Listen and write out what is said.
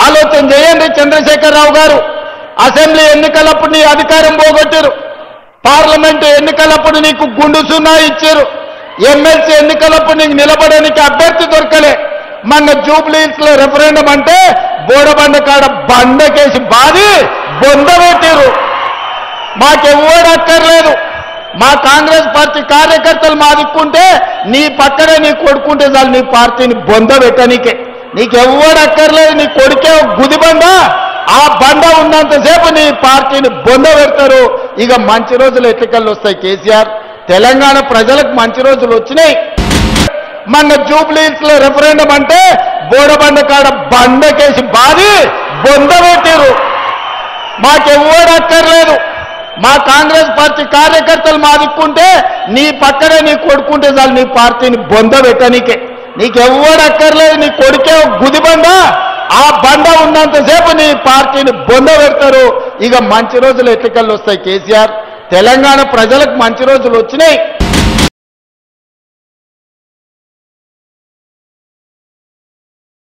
ఆలోచన చేయండి చంద్రశేఖరరావు గారు. అసెంబ్లీ ఎన్నికలప్పుడు నీ అధికారం పోగొట్టారు, పార్లమెంటు ఎన్నికలప్పుడు నీకు గుండు సున్నా ఇచ్చారు, ఎమ్మెల్సీ ఎన్నికలప్పుడు నీకు నిలబడడానికి అభ్యర్థి దొరకలే. మొన్న జూబ్లీహిల్స్ లో రెఫరెండం అంటే బోడబండ కాడ బండకేసి బాది బొంద పెట్టారు. మాకెవ్వడు అక్కర్లేదు, మా కాంగ్రెస్ పార్టీ కార్యకర్తలు మా దిక్కుంటే నీ పక్కనే నీ కొడుకుంటే చాలు నీ పార్టీని బొంద పెట్టనీకే. నీకెవ్వడు అక్కర్లేదు, నీ కొడుకే గుదిబండ, ఆ బండ ఉన్నంతసేపు నీ పార్టీని బొంద పెడతారు. ఇక మంచి రోజులు ఎన్నికల్లో వస్తాయి కేసీఆర్. తెలంగాణ ప్రజలకు మంచి రోజులు వచ్చినాయి. మొన్న జూబ్లీహిల్స్ లో రెఫరెండం అంటే బోడబండ కాడ బండకేసి బాది బొంద పెట్టారు. మాకెవ్వడు అక్కర్లేదు, మా కాంగ్రెస్ పార్టీ కార్యకర్తలు మా దిక్కుంటే నీ పక్కనే నీ కొడుకుంటే చాలు నీ పార్టీని బొంద పెట్టనీకే. నీకెవ్వడు అక్కర్లేదు, నీ కొడుకే గుదిబండ, ఆ బండ ఉన్నంతసేపు నీ పార్టీని బొంద పెడతారు. ఇక మంచి రోజులు ఎన్నికల్లో వస్తాయి కేసీఆర్. తెలంగాణ ప్రజలకు మంచి రోజులు వచ్చినాయి.